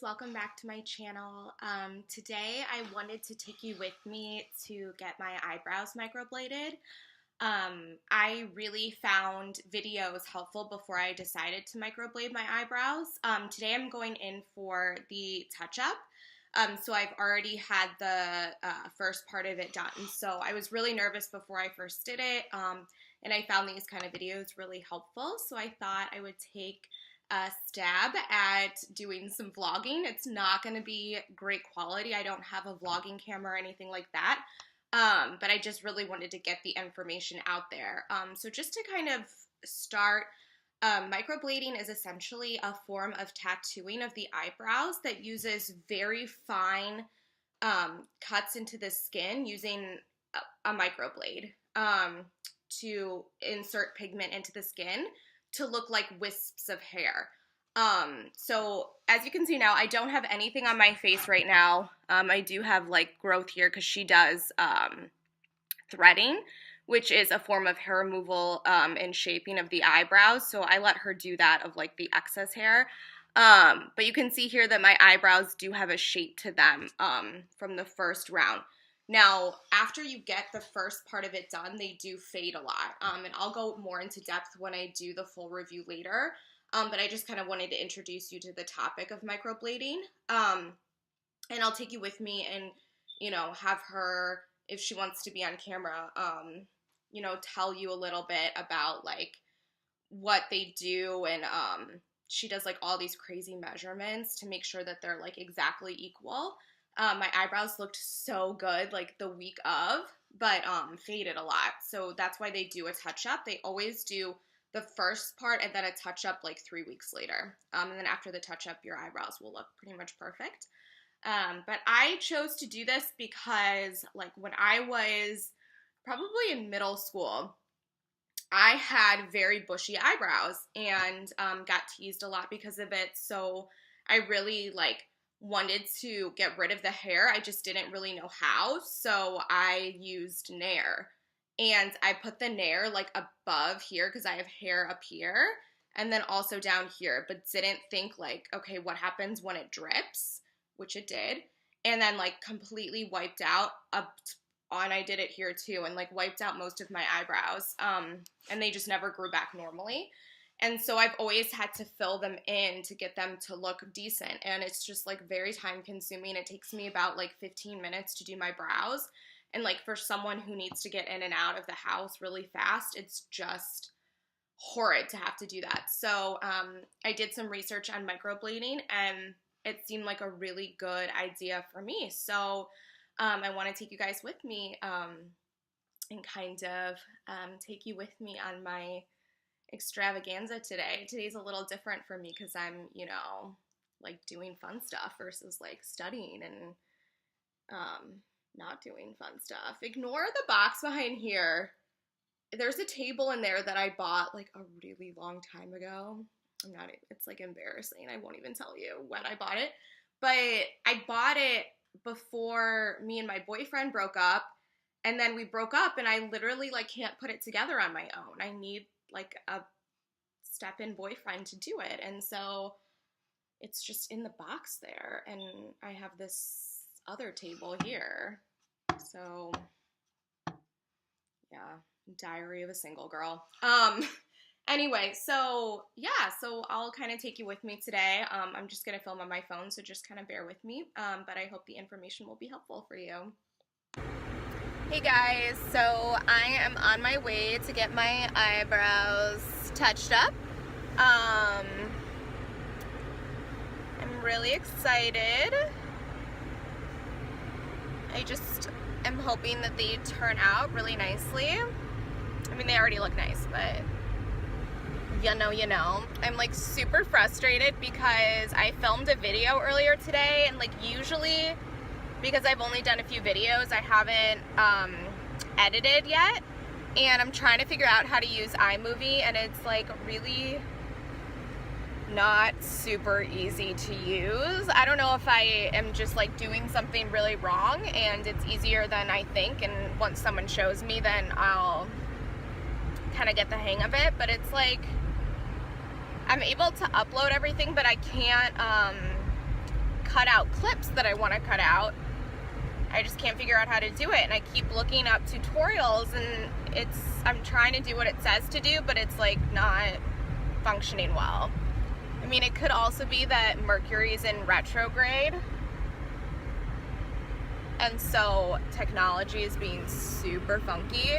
welcome back to my channel. Today I wanted to take you with me to get my eyebrows microbladed. I really found videos helpful before I decided to microblade my eyebrows. Today I'm going in for the touch-up. So I've already had the first part of it done. So I was really nervous before I first did it, and I found these kind of videos really helpful. So I thought I would take a stab at doing some vlogging. It's not going to be great quality. I don't have a vlogging camera or anything like that, but I just really wanted to get the information out there. So just to kind of start, microblading is essentially a form of tattooing of the eyebrows that uses very fine cuts into the skin using a microblade to insert pigment into the skin to look like wisps of hair. So as you can see now, I don't have anything on my face right now. I do have like growth here because she does threading, which is a form of hair removal and shaping of the eyebrows. So I let her do that of like the excess hair. But you can see here that my eyebrows do have a shape to them from the first round. Now, after you get the first part of it done, they do fade a lot, and I'll go more into depth when I do the full review later, but I just kind of wanted to introduce you to the topic of microblading, and I'll take you with me and, you know, have her, if she wants to be on camera, you know, tell you a little bit about, like, what they do, and she does, like, all these crazy measurements to make sure that they're, like, exactly equal. My eyebrows looked so good like the week of, but faded a lot. So that's why they do a touch-up. They always do the first part and then a touch-up like 3 weeks later. And then after the touch-up, your eyebrows will look pretty much perfect. But I chose to do this because like when I was probably in middle school, I had very bushy eyebrows and got teased a lot because of it. So I really like wanted to get rid of the hair. I just didn't really know how, so I used Nair. And I put the Nair like above here because I have hair up here and then also down here, but didn't think like, okay, what happens when it drips, which it did, and then like completely wiped out up on, I did it here too, and like wiped out most of my eyebrows, and they just never grew back normally. And so I've always had to fill them in to get them to look decent. And it's just like very time consuming. It takes me about like 15 minutes to do my brows. And like for someone who needs to get in and out of the house really fast, it's just horrid to have to do that. So I did some research on microblading and it seemed like a really good idea for me. So I want to take you guys with me and kind of take you with me on my extravaganza today. Today's a little different for me because I'm, you know, like doing fun stuff versus like studying and not doing fun stuff. Ignore the box behind here. There's a table in there that I bought like a really long time ago. It's like embarrassing. I won't even tell you when I bought it, but I bought it before me and my boyfriend broke up, and then we broke up and I literally like can't put it together on my own. I need like a step-in boyfriend to do it, and so it's just in the box there, and I have this other table here. So yeah, diary of a single girl. Anyway, so yeah, so I'll kind of take you with me today. I'm just gonna film on my phone, so just kind of bear with me, but I hope the information will be helpful for you. Hey guys, so I am on my way to get my eyebrows touched up. I'm really excited. I just am hoping that they turn out really nicely. I mean, they already look nice, but you know. I'm like super frustrated because I filmed a video earlier today, and like usually, because I've only done a few videos, I haven't edited yet, and I'm trying to figure out how to use iMovie, and it's like really not super easy to use. I don't know if I am just like doing something really wrong and it's easier than I think, and once someone shows me then I'll kind of get the hang of it, but it's like I'm able to upload everything, but I can't cut out clips that I want to cut out. I just can't figure out how to do it, and I keep looking up tutorials, and I'm trying to do what it says to do, but it's like not functioning well. I mean, it could also be that Mercury's in retrograde, and so technology is being super funky.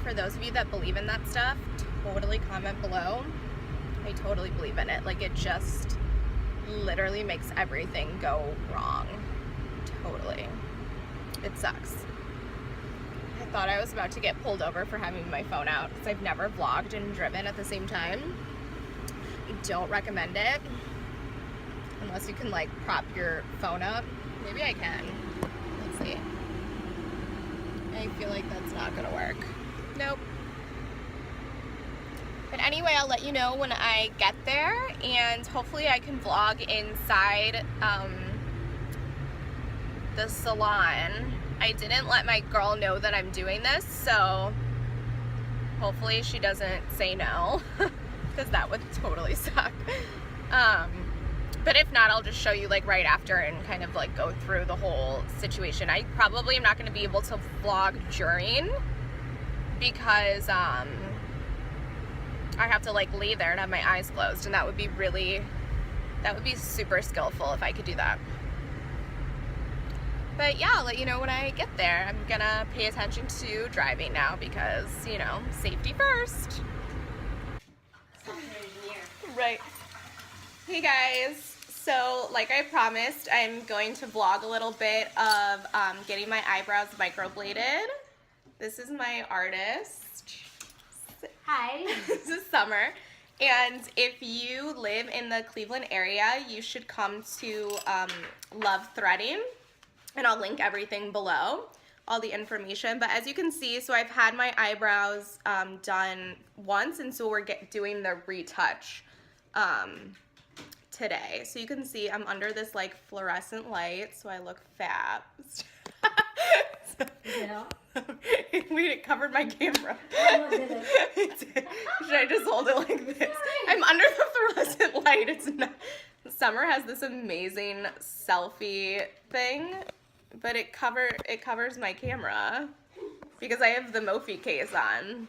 For those of you that believe in that stuff, totally comment below. I totally believe in it. Like, it just literally makes everything go wrong. Totally. It sucks. I thought I was about to get pulled over for having my phone out because I've never vlogged and driven at the same time. I don't recommend it unless you can like prop your phone up. Maybe I can. Let's see. I feel like that's not gonna work. Nope. But anyway, I'll let you know when I get there, and hopefully I can vlog inside the salon. I didn't let my girl know that I'm doing this, so hopefully she doesn't say no, because that would totally suck. But if not, I'll just show you like right after and kind of like go through the whole situation. I probably am not going to be able to vlog during, because I have to like lay there and have my eyes closed, and that would be super skillful if I could do that. But yeah, I'll let you know when I get there. I'm gonna pay attention to driving now because, you know, safety first. Right. Hey guys, so like I promised, I'm going to vlog a little bit of getting my eyebrows microbladed. This is my artist. Hi. This is Summer, and if you live in the Cleveland area, you should come to Love Threading, and I'll link everything below, all the information. But as you can see, so I've had my eyebrows done once, and so we're doing the retouch today. So you can see I'm under this like fluorescent light, so I look fab. Yeah. Wait, it covered my camera. Oh, did it? Should I just hold it like this? I'm under the fluorescent light. It's not. Summer has this amazing selfie thing, but it covers my camera because I have the Mophie case on.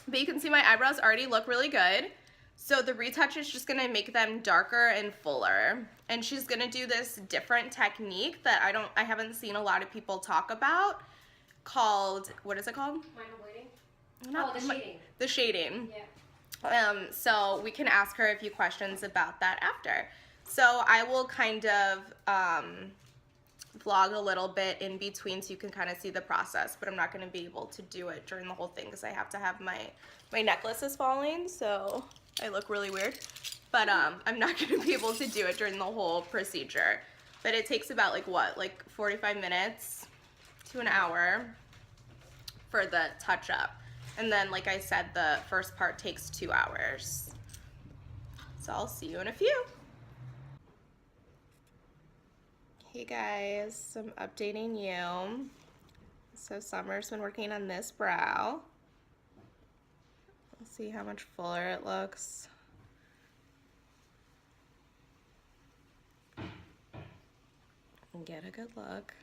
But you can see my eyebrows already look really good. So the retouch is just gonna make them darker and fuller. And she's gonna do this different technique that I haven't seen a lot of people talk about, called, what is it called? Microblading? Oh, the shading. The shading. Yeah. So we can ask her a few questions about that after. So I will kind of vlog a little bit in between so you can kind of see the process, but I'm not going to be able to do it during the whole thing because I have to have my necklace is falling, so I look really weird. But I'm not going to be able to do it during the whole procedure. But it takes about like 45 minutes to an hour for the touch-up. And then, like I said, the first part takes 2 hours. So I'll see you in a few. Hey guys, so I'm updating you. So Summer's been working on this brow. Let's see how much fuller it looks. And get a good look.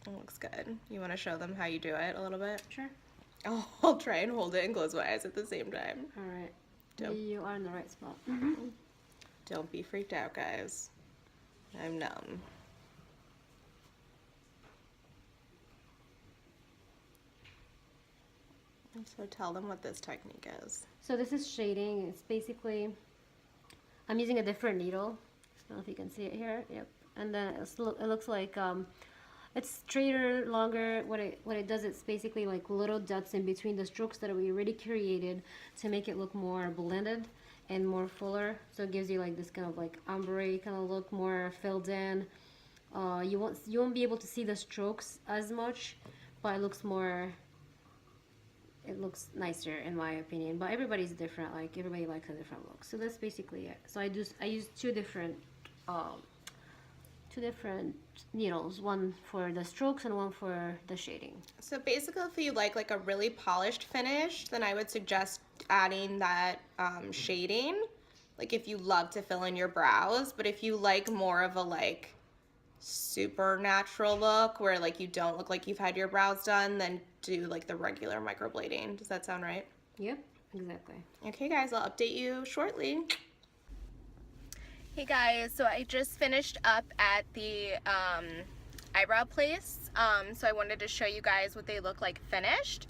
It looks good. You want to show them how you do it a little bit? Sure. Oh, I'll try and hold it and close my eyes at the same time. All right. Don't, You are in the right spot. don't be freaked out, guys. I'm numb. So tell them what this technique is. So this is shading. It's basically, I'm using a different needle. I don't know if you can see it here. Yep. And then it looks like it's straighter, longer. What it does, it's basically like little dots in between the strokes that we already created to make it look more blended and more fuller. So it gives you like this kind of like ombre kind of look, more filled in. You won't be able to see the strokes as much, but it looks nicer in my opinion. But everybody's different. Like everybody likes a different look. So that's basically it. So I use two different two different needles, one for the strokes and one for the shading. So basically, if you like a really polished finish, then I would suggest adding that shading. Like if you love to fill in your brows, but if you like more of a like super natural look where like you don't look like you've had your brows done, then do like the regular microblading. Does that sound right? Yep, exactly. Okay guys, I'll update you shortly. Hey guys, so I just finished up at the eyebrow place. So I wanted to show you guys what they look like finished.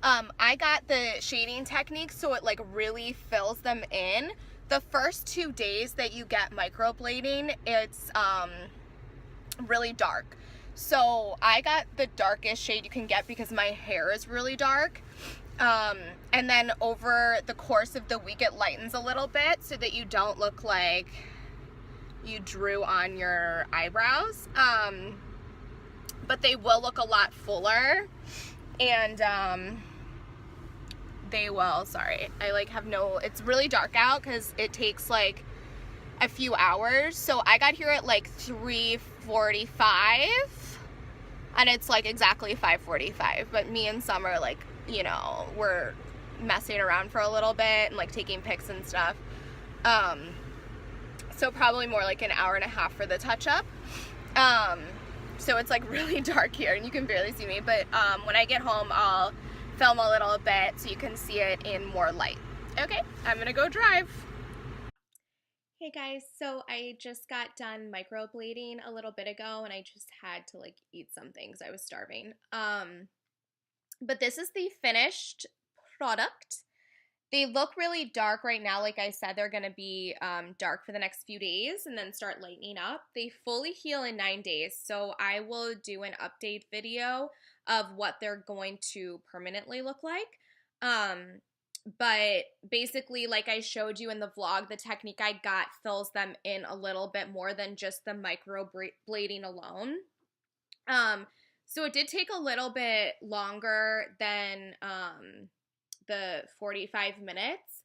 I got the shading technique so it like really fills them in. The first 2 days that you get microblading, it's really dark. So I got the darkest shade you can get because my hair is really dark. And then over the course of the week it lightens a little bit so that you don't look like you drew on your eyebrows. But they will look a lot fuller, and they will, sorry, I like have no, it's really dark out because it takes like a few hours. So I got here at like 3:45 and it's like exactly 5:45, but me and Summer, like, you know, we're messing around for a little bit and like taking pics and stuff. So probably more like an hour and a half for the touch-up. So it's like really dark here and you can barely see me, but when I get home I'll film a little bit so you can see it in more light. Okay, I'm gonna go drive. Hey guys, so I just got done microblading a little bit ago and I just had to like eat something because I was starving. But this is the finished product. They look really dark right now. Like I said, they're going to be dark for the next few days and then start lightening up. They fully heal in 9 days, so I will do an update video of what they're going to permanently look like. But basically, like I showed you in the vlog, the technique I got fills them in a little bit more than just the microblading alone. So it did take a little bit longer than the 45 minutes,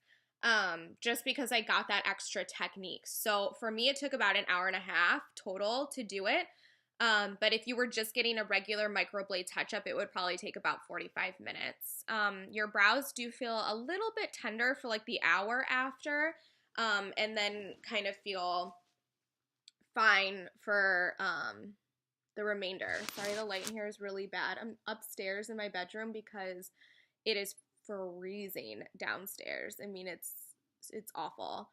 just because I got that extra technique. So for me, it took about an hour and a half total to do it. But if you were just getting a regular microblade touch-up, it would probably take about 45 minutes. Your brows do feel a little bit tender for like the hour after, and then kind of feel fine for the remainder. Sorry, the light in here is really bad. I'm upstairs in my bedroom because it is freezing downstairs. I mean, it's awful.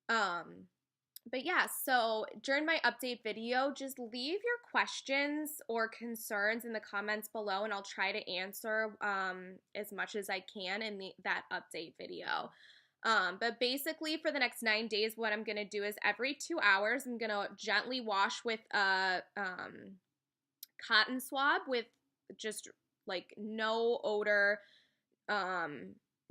But yeah, so during my update video, just leave your questions or concerns in the comments below and I'll try to answer as much as I can in that update video. But basically for the next 9 days, what I'm going to do is every 2 hours, I'm going to gently wash with a cotton swab with just like no odor,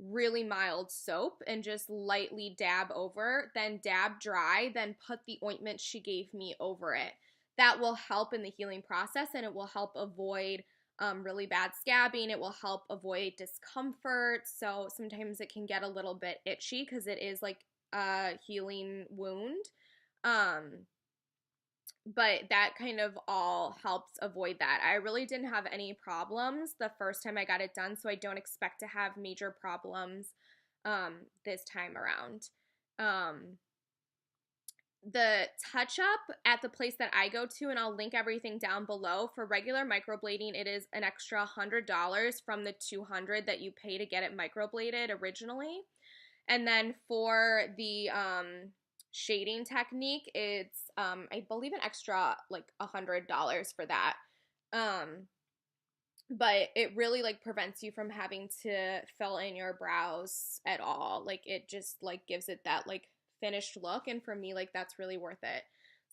really mild soap, and just lightly dab over, then dab dry, then put the ointment she gave me over it. That will help in the healing process and it will help avoid really bad scabbing. It will help avoid discomfort. So sometimes it can get a little bit itchy because it is like a healing wound. But that kind of all helps avoid that. I really didn't have any problems the first time I got it done, so I don't expect to have major problems this time around. The touch-up at the place that I go to, and I'll link everything down below, for regular microblading, it is an extra $100 from the $200 that you pay to get it microbladed originally. And then for the shading technique, it's I believe an extra like $100 for that. But it really like prevents you from having to fill in your brows at all. Like it just like gives it that like finished look, and for me, like that's really worth it.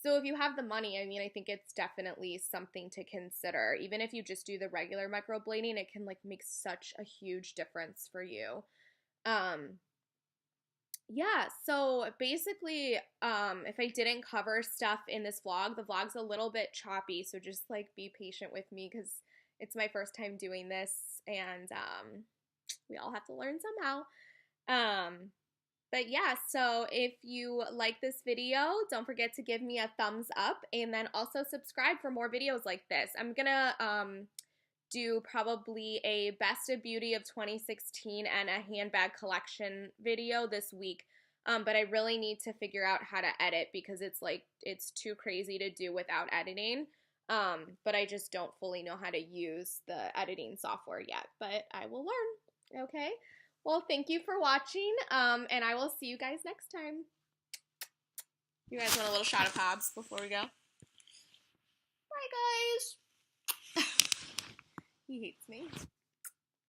So if you have the money, I mean, I think it's definitely something to consider. Even if you just do the regular microblading, it can like make such a huge difference for you. Yeah, so basically, if I didn't cover stuff in this vlog, the vlog's a little bit choppy, so just like be patient with me because it's my first time doing this, and we all have to learn somehow. But yeah, so if you like this video, don't forget to give me a thumbs up and then also subscribe for more videos like this. I'm gonna do probably a best of beauty of 2016 and a handbag collection video this week. But I really need to figure out how to edit because it's too crazy to do without editing. But I just don't fully know how to use the editing software yet, but I will learn. Okay. Well, thank you for watching, and I will see you guys next time. You guys want a little shot of Hobbs before we go? Bye, guys. He hates me.